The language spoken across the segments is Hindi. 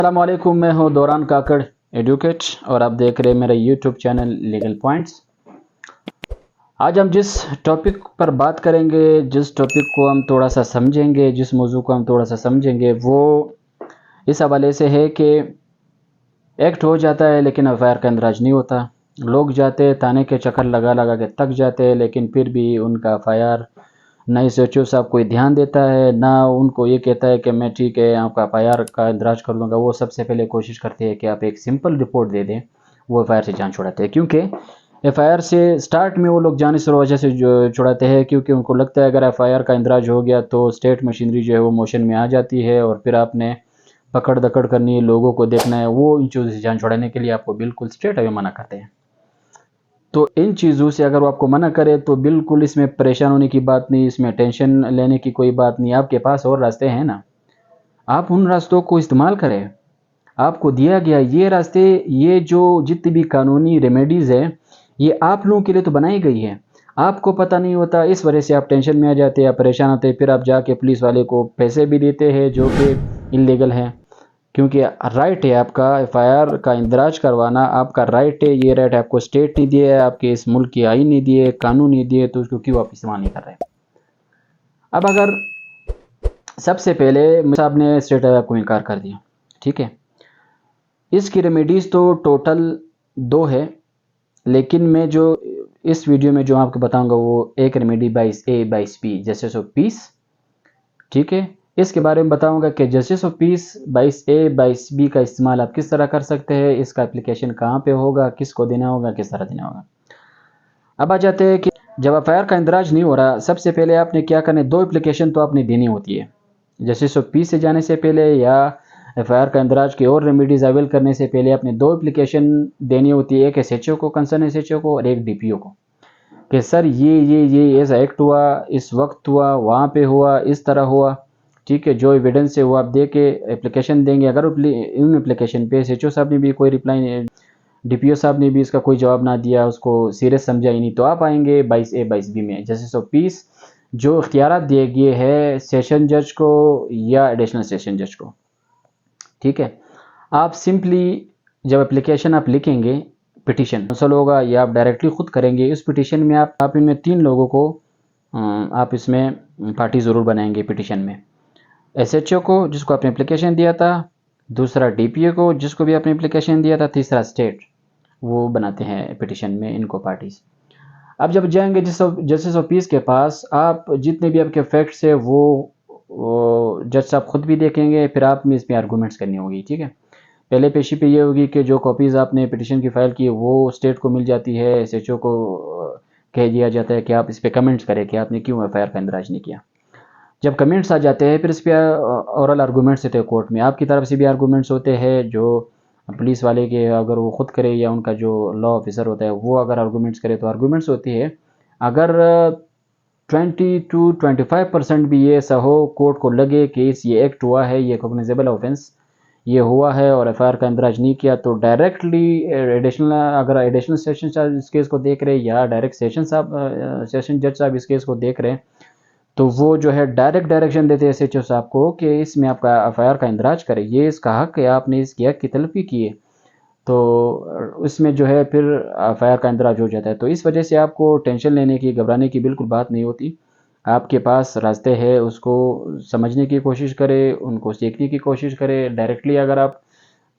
अस्सलामुअलैकुम, मैं हूं दौरान काकड़ एडवोकेट और आप देख रहे हैं मेरा यूट्यूब चैनल लीगल पॉइंट्स। आज हम जिस टॉपिक पर बात करेंगे, जिस टॉपिक को हम थोड़ा सा समझेंगे, जिस मौजू को हम थोड़ा सा समझेंगे, वो इस हवाले से है कि एक्ट हो जाता है लेकिन एफआईआर का इंदराज नहीं होता। लोग जाते हैं थाने के चक्कर लगा लगा के थक जाते हैं, लेकिन फिर भी उनका एफआईआर ना इस एच ओ साहब कोई ध्यान देता है, ना उनको ये कहता है कि मैं ठीक है आपका एफआईआर का इंदराज कर दूंगा। वो सबसे पहले कोशिश करते हैं कि आप एक सिंपल रिपोर्ट दे दें। वो एफआईआर से जान छुड़ाते हैं, क्योंकि एफआईआर से स्टार्ट में वो लोग जान इस वजह से छुड़ाते हैं क्योंकि उनको लगता है अगर एफआईआर का इंदराज हो गया तो स्टेट मशीनरी जो है वो मोशन में आ जाती है और फिर आपने पकड़ दकड़ करनी है, लोगों को देखना है। वो इन चीज़ों से जान छुड़ाने के लिए आपको बिल्कुल स्ट्रेट अवे मना करते हैं। तो इन चीज़ों से अगर वो आपको मना करे तो बिल्कुल इसमें परेशान होने की बात नहीं, इसमें टेंशन लेने की कोई बात नहीं। आपके पास और रास्ते हैं ना, आप उन रास्तों को इस्तेमाल करें। आपको दिया गया ये रास्ते, ये जो जितनी भी कानूनी रेमेडीज़ है, ये आप लोगों के लिए तो बनाई गई है। आपको पता नहीं होता, इस वजह से आप टेंशन में आ जाते हैं, परेशान होते हैं, फिर आप जाके पुलिस वाले को पैसे भी देते हैं जो कि इलीगल है। क्योंकि राइट है आपका एफआईआर का इंदराज करवाना, आपका राइट है। ये राइट आपको स्टेट नहीं दिया है, आपके इस मुल्क की आईन नहीं दिए, कानून नहीं दिए, तो उसको क्यों आप इस्तेमाल नहीं कर रहे। अब अगर सबसे पहले साहब ने स्टेट आपको इनकार कर दिया, ठीक है, इसकी रेमेडीज़ तो टोटल 2 है, लेकिन मैं जो इस वीडियो में जो आपको बताऊंगा वो एक remedy 22A 22B justice of peace, ठीक है। इसके बारे में बताऊंगा कि justice of peace 22A 22B का इस्तेमाल आप किस तरह कर सकते हैं, इसका एप्लीकेशन कहाँ पे होगा, किसको देना होगा, किस तरह देना होगा। अब आ जाते हैं कि जब एफआईआर का इंदराज नहीं हो रहा, सबसे पहले आपने क्या करना है, 2 एप्लीकेशन तो आपने देनी होती है। जस्टिस ऑफ पीस से जाने से पहले या एफआईआर का इंदराज की और रेमेडीज अवेल करने से पहले आपने 2 एप्लीकेशन देनी होती है, एक एसएचओ को, कंसर्न एसएचओ को, और एक डीपीओ को, कि सर ये ऐसा एक्ट हुआ, इस वक्त हुआ, वहाँ पे हुआ, इस तरह हुआ, ठीक है। जो एविडेंस है वो आप दे के एप्लीकेशन देंगे। अगर इन एप्लीकेशन पे एसएचओ साहब ने भी कोई रिप्लाई, डीपीओ साहब ने भी इसका कोई जवाब ना दिया, उसको सीरियस समझा ही नहीं, तो आप आएंगे 22A 22B में जस्टिस ऑफ पीस, जो इख्तियारात दिए गए हैं सेशन जज को या एडिशनल सेशन जज को, ठीक है। आप सिंपली जब एप्लीकेशन आप लिखेंगे, पिटीशन मसल होगा या आप डायरेक्टली खुद करेंगे, इस पिटीशन में आप इनमें 3 लोगों को आप इसमें पार्टी ज़रूर बनाएंगे पिटीशन में। एसएचओ को जिसको आपने एप्लीकेशन दिया था, दूसरा डीपीओ को जिसको भी आपने एप्लीकेशन दिया था, तीसरा स्टेट, वो बनाते हैं पिटीशन में इनको पार्टीज। अब जब जाएंगे जस्टिस ऑफ पीस के पास, आप जितने भी आपके फैक्ट्स है वो जज साहब खुद भी देखेंगे, फिर आप में इसमें आर्गूमेंट्स करनी होगी, ठीक है। पहले पेशी पे ये होगी कि जो कॉपीज़ आपने पिटीशन की फ़ाइल की वो स्टेट को मिल जाती है, एसएचओ को कह दिया जाता है कि आप इस पर कमेंट्स करें कि आपने क्यों एफआईआर का इंदराज नहीं किया। जब कमेंट्स आ जाते हैं फिर इस पर ओरल आर्गूमेंट्स होते हैं कोर्ट में, आपकी तरफ से भी आर्गूमेंट्स होते हैं, जो पुलिस वाले के अगर वो खुद करे या उनका जो लॉ ऑफिसर होता है वो अगर आर्गूमेंट्स करे तो आर्गूमेंट्स होती है। अगर 20 to 25% भी ये ऐसा हो, कोर्ट को लगे कि ये एक्ट हुआ है, ये कॉग्निजेबल ऑफेंस ये हुआ है और एफआईआर का इंदराज नहीं किया, तो डायरेक्टली एडिशनल, अगर एडिशनल सेशन साहब इस केस को देख रहे हैं या डायरेक्ट सेशन जज साहब इस केस को देख रहे हैं, तो वो जो है डायरेक्ट डायरेक्शन देते हैं एसएचओ साहब को कि इसमें आपका एफआईआर का इंदराज करें, ये इसका हक है, आपने इसकी हक की तलफी की है, तो इसमें जो है फिर एफआईआर का इंदराज हो जाता है। तो इस वजह से आपको टेंशन लेने की, घबराने की बिल्कुल बात नहीं होती। आपके पास रास्ते हैं, उसको समझने की कोशिश करें, उनको सीखने की कोशिश करें। डायरेक्टली अगर आप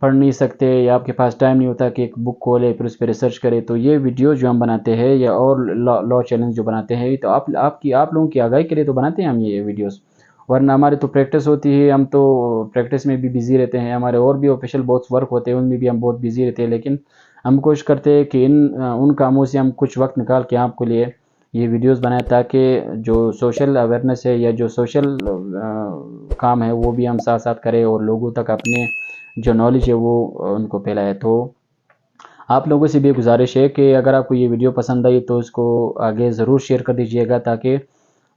पढ़ नहीं सकते या आपके पास टाइम नहीं होता कि एक बुक खोले फिर उस पर रिसर्च करें, तो ये वीडियो जो हम बनाते हैं या और लॉ चैलेंज जो बनाते हैं, तो आप लोगों की आगाही के लिए तो बनाते हैं हम ये वीडियोस, वरना हमारी तो प्रैक्टिस होती है, हम तो प्रैक्टिस में भी बिजी रहते हैं, हमारे और भी ऑफिशियल बहुत वर्क होते हैं उनमें भी हम बहुत बिजी रहते हैं, लेकिन हम कोशिश करते हैं कि उन कामों से हम कुछ वक्त निकाल के आपके लिए ये वीडियोस बनाएं, ताकि जो सोशल अवेयरनेस है या जो सोशल काम है वो भी हम साथ साथ करें और लोगों तक अपने जो नॉलेज है वो उनको फैलाए। तो आप लोगों से भी गुजारिश है कि अगर आपको ये वीडियो पसंद आई तो इसको आगे ज़रूर शेयर कर दीजिएगा, ताकि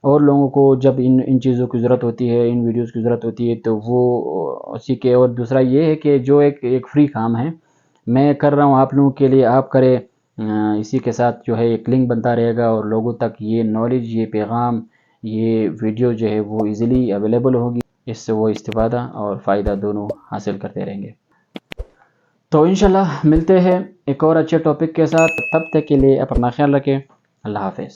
और लोगों को जब इन चीज़ों की ज़रूरत होती है, इन वीडियोस की ज़रूरत होती है, तो वो सीखे। और दूसरा ये है कि जो एक फ्री काम है मैं कर रहा हूँ आप लोगों के लिए, आप करें, इसी के साथ जो है एक लिंक बनता रहेगा और लोगों तक ये नॉलेज, ये पैगाम, ये वीडियो जो है वो इजीली अवेलेबल होगी। इससे वो इस्तिफ़ादा और फ़ायदा दोनों हासिल करते रहेंगे। तो इंशाल्लाह मिलते हैं एक और अच्छे टॉपिक के साथ, तब तक के लिए आप अपना ख्याल रखें। अल्लाह हाफ़िज़।